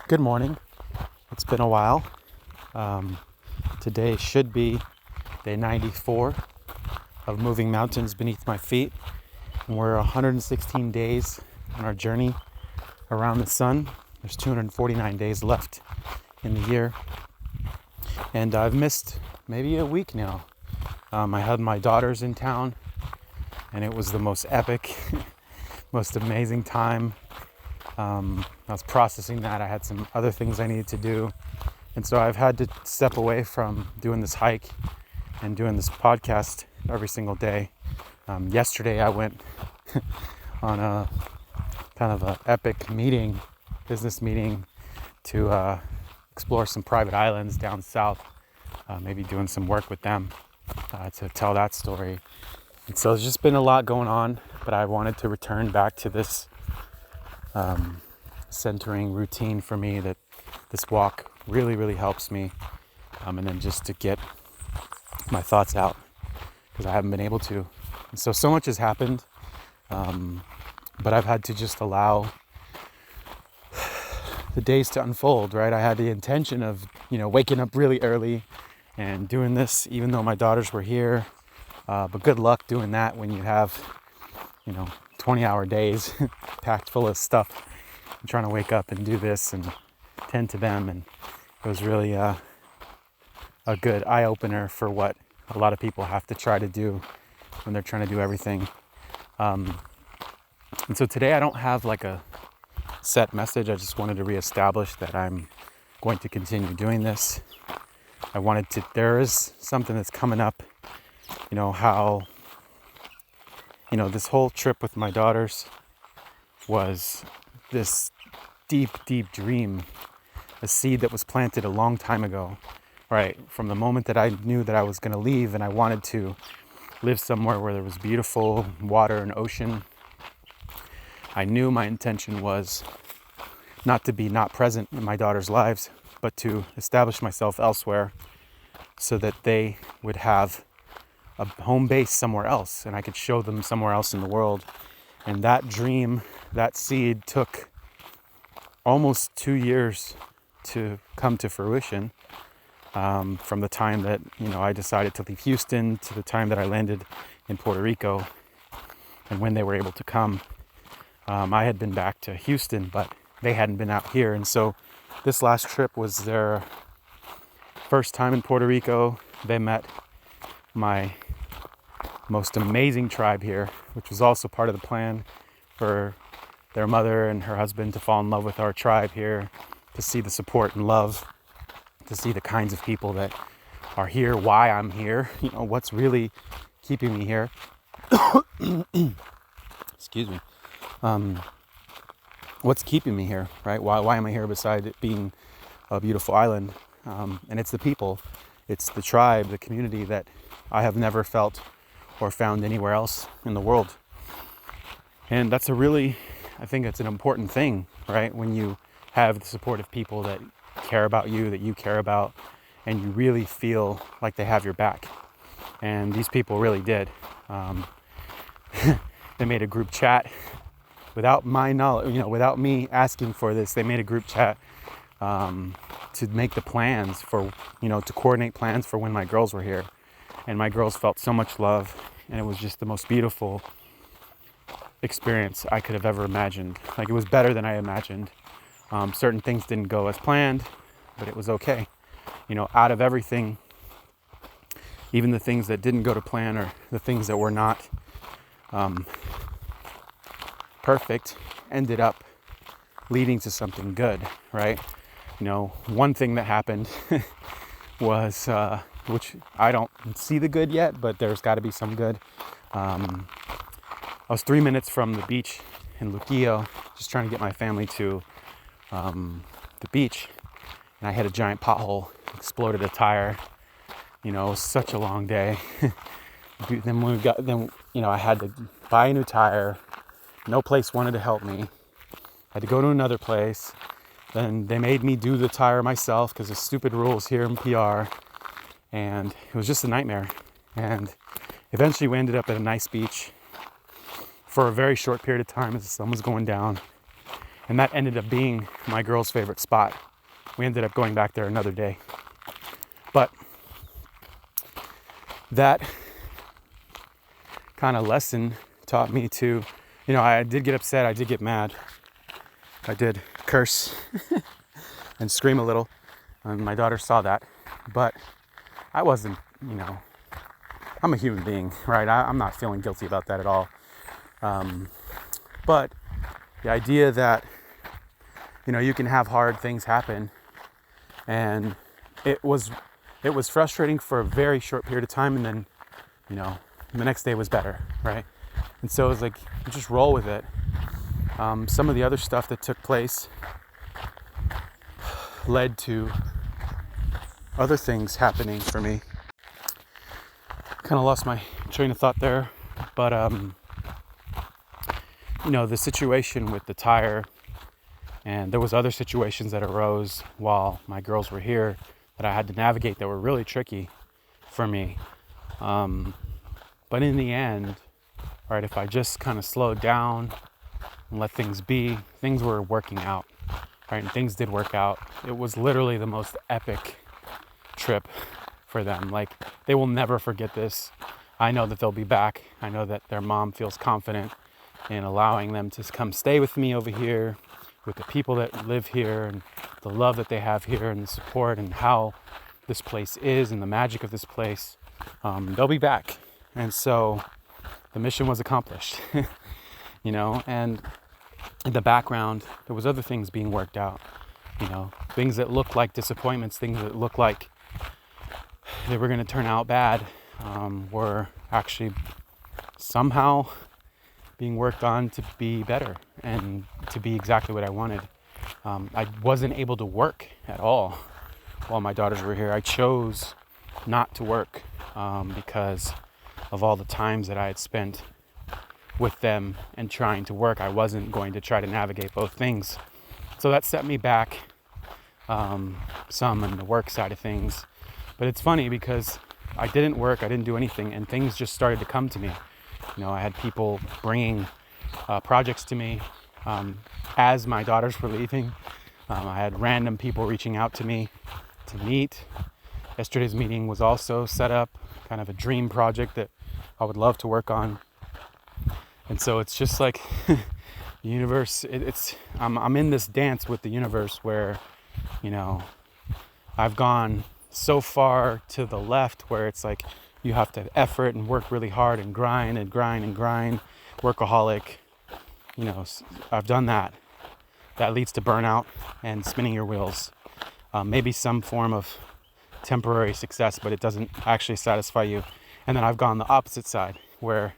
Good morning. It's been a while. Today should be day 94 of moving mountains beneath my feet. And we're 116 days on our journey around the sun. There's 249 days left in the year. And I've missed maybe a week now. I had my daughters in town, and it was the most epic, most amazing time. I was processing that. I had some other things I needed to do. And so I've had to step away from doing this hike and doing this podcast every single day. Yesterday I went on a kind of an epic business meeting to explore some private islands down south, maybe doing some work with them to tell that story. And so there's just been a lot going on, but I wanted to return back to this centering routine for me, that this walk really helps me, and then just to get my thoughts out, because I haven't been able to. And so much has happened, but I've had to just allow the days to unfold, right? I had the intention of, waking up really early and doing this even though my daughters were here, but good luck doing that when you have 20-hour days packed full of stuff. I'm trying to wake up and do this and tend to them, and it was really a good eye-opener for what a lot of people have to try to do when they're trying to do everything. And so today I don't have like a set message. I just wanted to reestablish that I'm going to continue doing this. There is something that's coming up, this whole trip with my daughters was this deep dream, a seed that was planted a long time ago, right? From the moment that I knew that I was going to leave and I wanted to live somewhere where there was beautiful water and ocean, I knew my intention was not to be not present in my daughters' lives, but to establish myself elsewhere so that they would have a home base somewhere else and I could show them somewhere else in the world. And that dream, that seed, took almost 2 years to come to fruition, from the time that I decided to leave Houston to the time that I landed in Puerto Rico, and when they were able to come. I had been back to Houston, but they hadn't been out here, and so this last trip was their first time in Puerto Rico. They met my most amazing tribe here, which was also part of the plan for their mother and her husband to fall in love with our tribe here, to see the support and love, to see the kinds of people that are here, why I'm here, what's really keeping me here. Excuse me. What's keeping me here, right? Why am I here beside it being a beautiful island? And it's the people, it's the tribe, the community that I have never felt or found anywhere else in the world. And that's I think it's an important thing, right? When you have the support of people that care about you, that you care about, and you really feel like they have your back. And these people really did. They made a group chat without my knowledge, without me asking for this. They made a group chat to make the plans for, to coordinate plans for when my girls were here. And my girls felt so much love, and it was just the most beautiful experience I could have ever imagined. Like, it was better than I imagined. Certain things didn't go as planned, but it was okay. Out of everything, even the things that didn't go to plan, or the things that were not perfect, ended up leading to something good, right? One thing that happened was, which I don't see the good yet, but there's got to be some good. I was 3 minutes from the beach in Luquillo, just trying to get my family to the beach, and I hit a giant pothole, exploded a tire. It was such a long day. I had to buy a new tire. No place wanted to help me. I had to go to another place. Then they made me do the tire myself because of stupid rules here in PR. And it was just a nightmare. And eventually we ended up at a nice beach for a very short period of time as the sun was going down. And that ended up being my girl's favorite spot. We ended up going back there another day. But that kind of lesson taught me to, I did get upset, I did get mad, I did curse and scream a little, and my daughter saw that, but I wasn't, I'm a human being, right? I'm not feeling guilty about that at all. But the idea that, you can have hard things happen, and it was frustrating for a very short period of time, and then, the next day was better, right? And so it was like, just roll with it. Some of the other stuff that took place led to other things happening for me. Kind of lost my train of thought there, but the situation with the tire, and there was other situations that arose while my girls were here that I had to navigate that were really tricky for me. But in the end, right, if I just kind of slowed down and let things be, things were working out, right? And things did work out. It was literally the most epic trip for them. Like, they will never forget this. I know that they'll be back. I know that their mom feels confident in allowing them to come stay with me over here, with the people that live here, and the love that they have here, and the support, and how this place is, and the magic of this place. They'll be back. And so the mission was accomplished, and in the background, there was other things being worked out, things that looked like disappointments, things that looked like they were going to turn out bad, were actually somehow being worked on to be better and to be exactly what I wanted. I wasn't able to work at all while my daughters were here. I chose not to work because of all the times that I had spent with them and trying to work. I wasn't going to try to navigate both things. So that set me back some on the work side of things. But it's funny because I didn't work, I didn't do anything, and things just started to come to me. I had people bringing projects to me as my daughters were leaving. I had random people reaching out to me to meet. Yesterday's meeting was also set up, kind of a dream project that I would love to work on. And so it's just like the universe, I'm in this dance with the universe where, I've gone so far to the left where it's like you have to have effort and work really hard and grind, workaholic. I've done that. That leads to burnout and spinning your wheels. Maybe some form of temporary success, but it doesn't actually satisfy you. And then I've gone the opposite side where,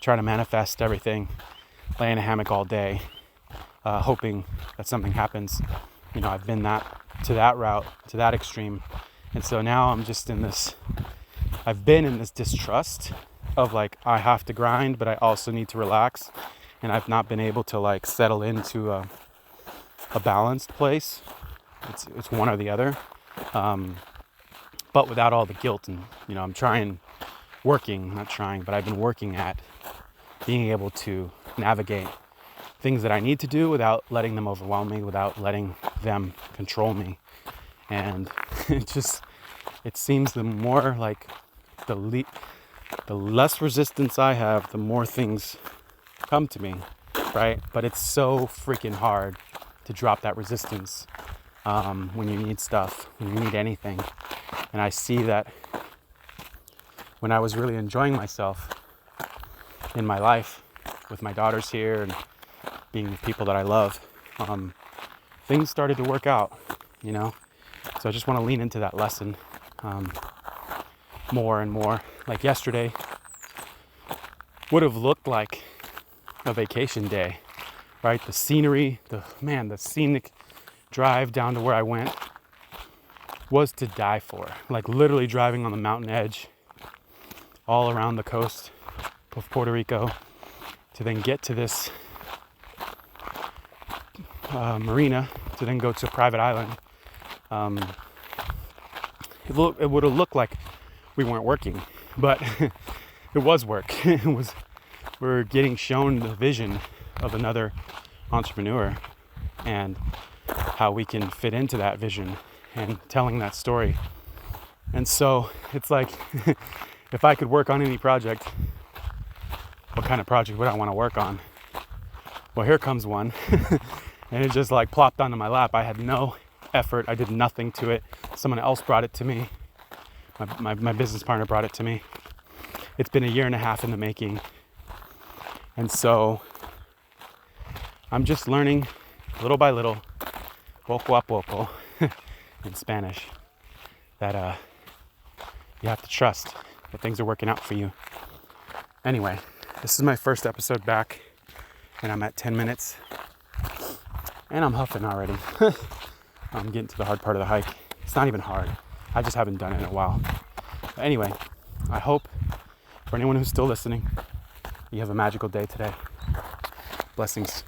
try to manifest everything, lay in a hammock all day, hoping that something happens. I've been to that route, to that extreme. And so now I'm just I've been in this distrust of like, I have to grind, but I also need to relax. And I've not been able to settle into a balanced place. It's one or the other. But without all the guilt, and I'm I've been working at being able to navigate things that I need to do without letting them overwhelm me, without letting them control me. And it seems the more like the less resistance I have, the more things come to me, right? But it's so freaking hard to drop that resistance when you need stuff, when you need anything. And I see that when I was really enjoying myself in my life with my daughters here and being with people that I love, things started to work out, So I just want to lean into that lesson more and more. Like yesterday would have looked like a vacation day, right? The scenery, the scenic drive down to where I went was to die for. Like literally driving on the mountain edge all around the coast of Puerto Rico to then get to this marina to then go to a private island. It would have looked like we weren't working, but it was work. We're getting shown the vision of another entrepreneur and how we can fit into that vision and telling that story. And so it's like, if I could work on any project, what kind of project would I want to work on? Well, here comes one. And it just like plopped onto my lap. I had no effort. I did nothing to it. Someone else brought it to me. My business partner brought it to me. It's been 1.5 years in the making. And so I'm just learning little by little, poco a poco, in Spanish, that you have to trust that things are working out for you. Anyway, this is my first episode back, and I'm at 10 minutes, and I'm huffing already. I'm getting to the hard part of the hike. It's not even hard. I just haven't done it in a while. But anyway, I hope for anyone who's still listening, you have a magical day today. Blessings.